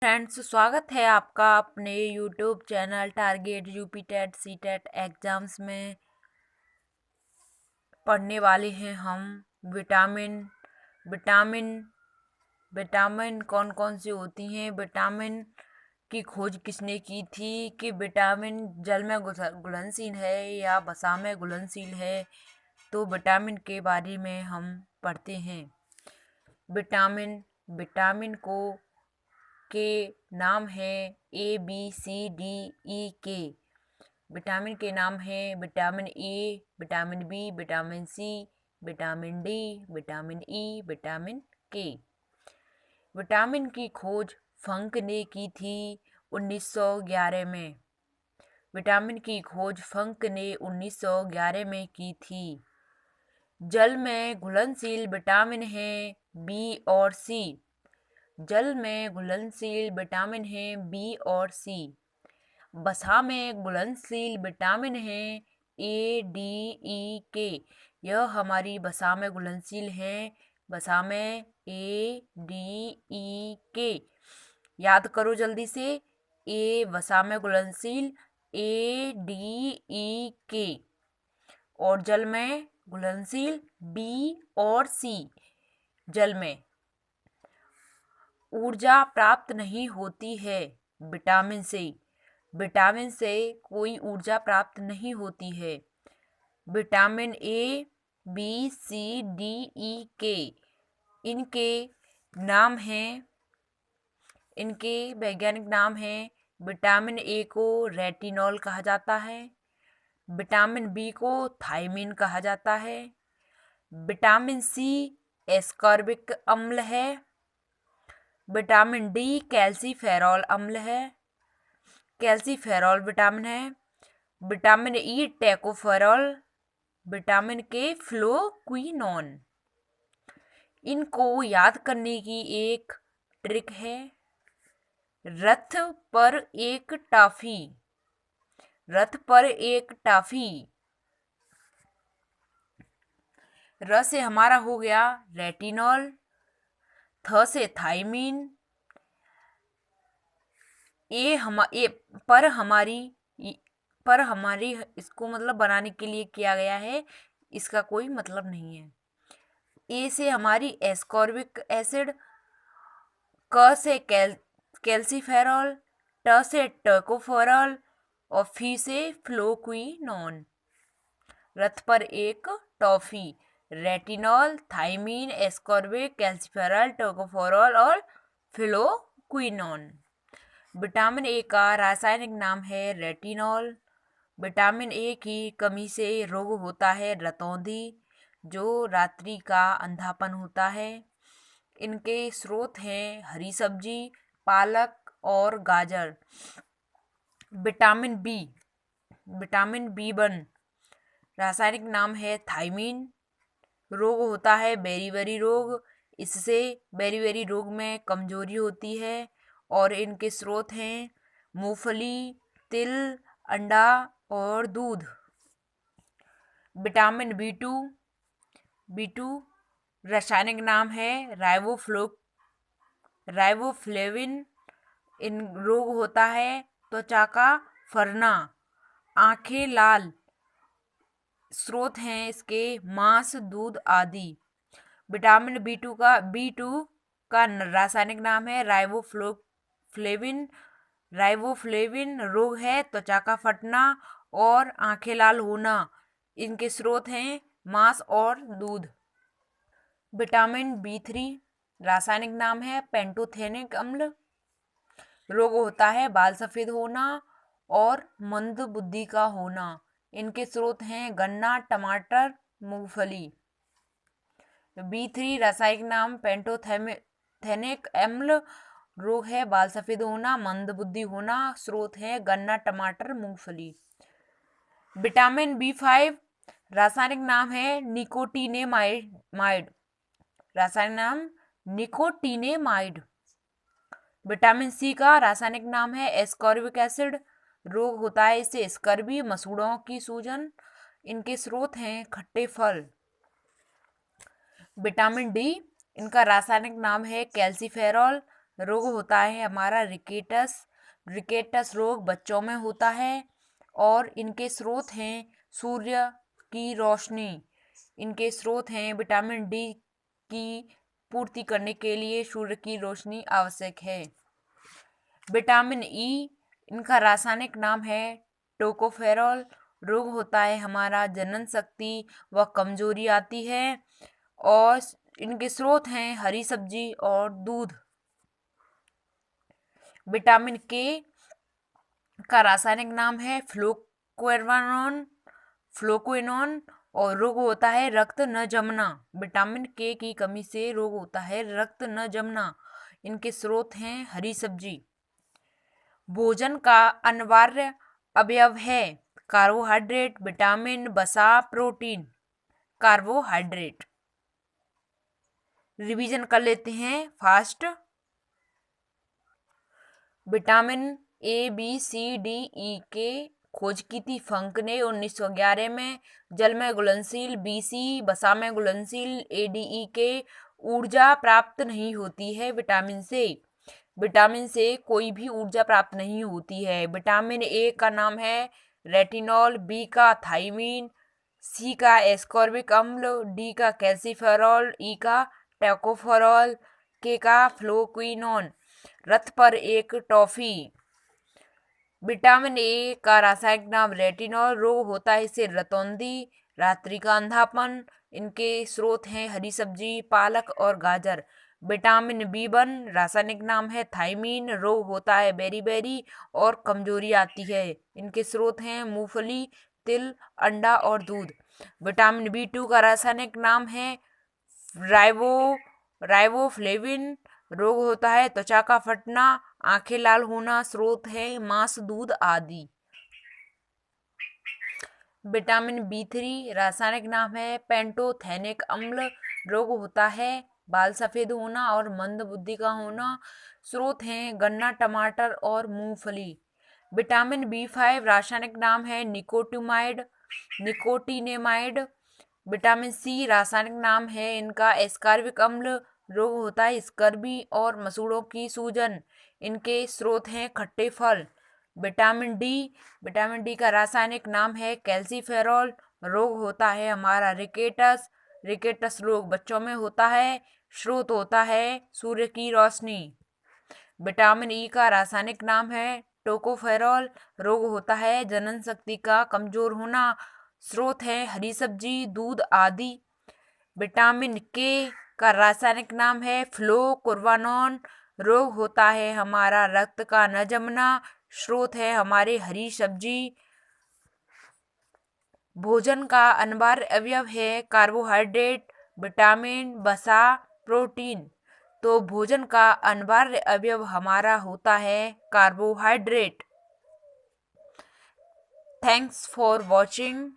Friends, स्वागत है आपका अपने YouTube channel target UP TET C TET exams में। पढ़ने वाले हैं हम विटामिन विटामिन विटामिन कौन कौन सी होती हैं, विटामिन की खोज किसने की थी, कि विटामिन जल में घुलनशील है या वसा में घुलनशील है। तो विटामिन के बारे में हम पढ़ते हैं। विटामिन विटामिन को के नाम हैं ABCDE के। विटामिन के नाम हैं vitamin A, vitamin B, vitamin C, vitamin D, vitamin E, vitamin K. Vitamin की खोज फंक ने की थी 1911 में। विटामिन की खोज फंक ने 1911 में की थी। जल में घुलनशील विटामिन हैं बी और सी। जल में घुलनशील विटामिन हैं बी और सी। वसा में घुलनशील विटामिन हैं ADE के। यह हमारी वसा में घुलनशील हैं, वसा में ADE के। याद करो जल्दी से, ए वसा में घुलनशील ADE के और जल में घुलनशील बी और सी। जल में ऊर्जा प्राप्त नहीं होती है विटामिन से। विटामिन से कोई ऊर्जा प्राप्त नहीं होती है। विटामिन ABCDE के इनके नाम हैं, इनके वैज्ञानिक नाम हैं। विटामिन ए को रेटिनॉल कहा जाता है। विटामिन बी को थायमिन कहा जाता है। विटामिन सी एस्कॉर्बिक अम्ल है। विटामिन डी कैल्सीफेरॉल अम्ल है, कैल्सीफेरॉल विटामिन है। Vitamin E tocopherol. विटामिन के फ्लोक्विनोन। इनको याद करने की एक ट्रिक है, रथ पर एक टॉफी। रथ पर एक टॉफी। र से हमारा हो गया रेटिनॉल, थ से थायमिन, ए पर हमारी इसको मतलब बनाने के लिए किया गया है, इसका कोई मतलब नहीं है। ए से हमारी एस्कॉर्बिक एसिड, क से कैल्सीफेरॉल, ट से टोकोफेरॉल और फी से फ्लोक्विनोन। रथ पर एक toffee, retinol, thiamine, ascorbic, calciferol, tocopherol और फ्लोक्विनोन। विटामिन ए का रासायनिक नाम है रेटिनॉल। विटामिन ए की कमी से रोग होता है रतौंधी, जो रात्रि का अंधापन होता है। इनके स्रोत हैं हरी सब्जी, पालक और गाजर। विटामिन बी1 रासायनिक नाम है थायमीन। रोग होता है बेरीबेरी रोग, इससे बेरीबेरी रोग में कमजोरी होती है। और इनके स्रोत हैं मूंगफली, तिल, अंडा और दूध। विटामिन बी टू रासायनिक नाम है राइबोफ्लेविन। इन रोग होता है त्वचा का फरना, आंखें लाल। स्रोत हैं इसके मांस, दूध आदि। विटामिन बी टू का रासायनिक नाम है राइबोफ्लेविन। राइबोफ्लेविन रोग है त्वचा का फटना और आंखें लाल होना। इनके स्रोत हैं मांस और दूध। विटामिन बी3 रासायनिक नाम है पेंटोथेनिक अम्ल। रोग होता है बाल सफेद होना और मंद बुद्धि का होना। इनके स्रोत हैं गन्ना, टमाटर, मूंगफली। बी3 रासायनिक नाम पेंटोथेनिक अम्ल। रोग है बाल सफेद होना, मंद बुद्धि होना। स्रोत है गन्ना, टमाटर, मूंगफली। विटामिन बी5 रासायनिक नाम है निकोटीनेमाइड। रासायनिक नाम निकोटीनेमाइड। विटामिन सी का रासायनिक नाम है एस्कॉर्बिक एसिड। रोग होता है इससे स्कर्वी, मसूड़ों की सूजन। इनके स्रोत हैं खट्टे फल। विटामिन डी इनका रासायनिक नाम है कैल्सीफेरॉल। रोग होता है हमारा रिकेटस। रिकेटस रोग बच्चों में होता है और इनके स्रोत हैं सूर्य की रोशनी। इनके स्रोत हैं विटामिन डी की पूर्ति करने के लिए सूर्य की रोशनी आवश्यक है। विटामिन ई, इनका रासायनिक नाम है टोकोफेरॉल। रोग होता है हमारा जनन शक्ति व कमजोरी आती है और इनके स्रोत हैं हरी सब्जी और दूध। विटामिन के का रासायनिक नाम है फ्लोक्वेनोन और रोग होता है रक्त न जमना। विटामिन के की कमी से रोग होता है रक्त न जमना। इनके स्रोत हैं हरी सब्जी। भोजन का अनिवार्य अवयव है कार्बोहाइड्रेट, विटामिन, वसा, प्रोटीन। कार्बोहाइड्रेट रिवीजन कर लेते हैं fast. Vitamin A B C D E K खोज की थी फंक ने 1911 में। जल में घुलनशील बीसी, वसा में घुलनशील एडीई के ऊर्जा प्राप्त नहीं होती है विटामिन से। विटामिन से कोई भी ऊर्जा प्राप्त नहीं होती है। विटामिन ए का नाम है रेटिनॉल, बी का थायमीन, सी का एस्कॉर्बिक अम्ल, डी का कैल्सीफेरॉल, ई का टोकोफेरॉल, के का फ्लोक्विनोन। रथ पर एक टॉफी। विटामिन ए का रासायनिक नाम रेटिनॉल। रोग होता है इससे रतौंधी, रात्रि का अंधापन। इनके स्रोत हैं हरी सब्जी, पालक और गाजर। विटामिन बी1, रासायनिक नाम है थायमीन। रोग होता है बेरी और कमजोरी आती है। इनके स्रोत हैं मूंगफली, तिल, अंडा और दूध। विटामिन बी2 का रासायनिक नाम है राइबोफ्लेविन। रोग होता है त्वचा का फटना, आंखें लाल होना। स्रोत है मांस, दूध आदि। विटामिन बी3 रासायनिक नाम है पेंटोथेनिक अम्ल। रोग होता है बाल सफेद होना और मंद बुद्धि का होना। स्रोत हैं गन्ना, टमाटर और मूंगफली। विटामिन बी5 रासायनिक नाम है निकोटिनेमाइड। विटामिन सी रासायनिक नाम है इनका एस्कॉर्बिक अम्ल। रोग होता है स्कर्वी और मसूड़ों की सूजन। इनके स्रोत हैं खट्टे फल। विटामिन डी का रासायनिक नाम है कैल्सीफेरॉल। रोग होता है हमारा रिकेटस रोग बच्चों में होता है। स्रोत होता है सूर्य की रोशनी। विटामिन ई का रासायनिक नाम है टोकोफेरॉल। रोग होता है जनन शक्ति का कमजोर होना। स्रोत है हरी सब्जी, दूध आदि। विटामिन के का रासायनिक नाम है फ्लोक्विनोन। रोग होता है हमारा रक्त का न जमना। स्रोत है हमारे हरी सब्जी। भोजन का अनिवार्य अवयव है कार्बोहाइड्रेट, विटामिन, वसा, प्रोटीन। तो भोजन का अनिवार्य अवयव हमारा होता है कार्बोहाइड्रेट। Thanks for watching.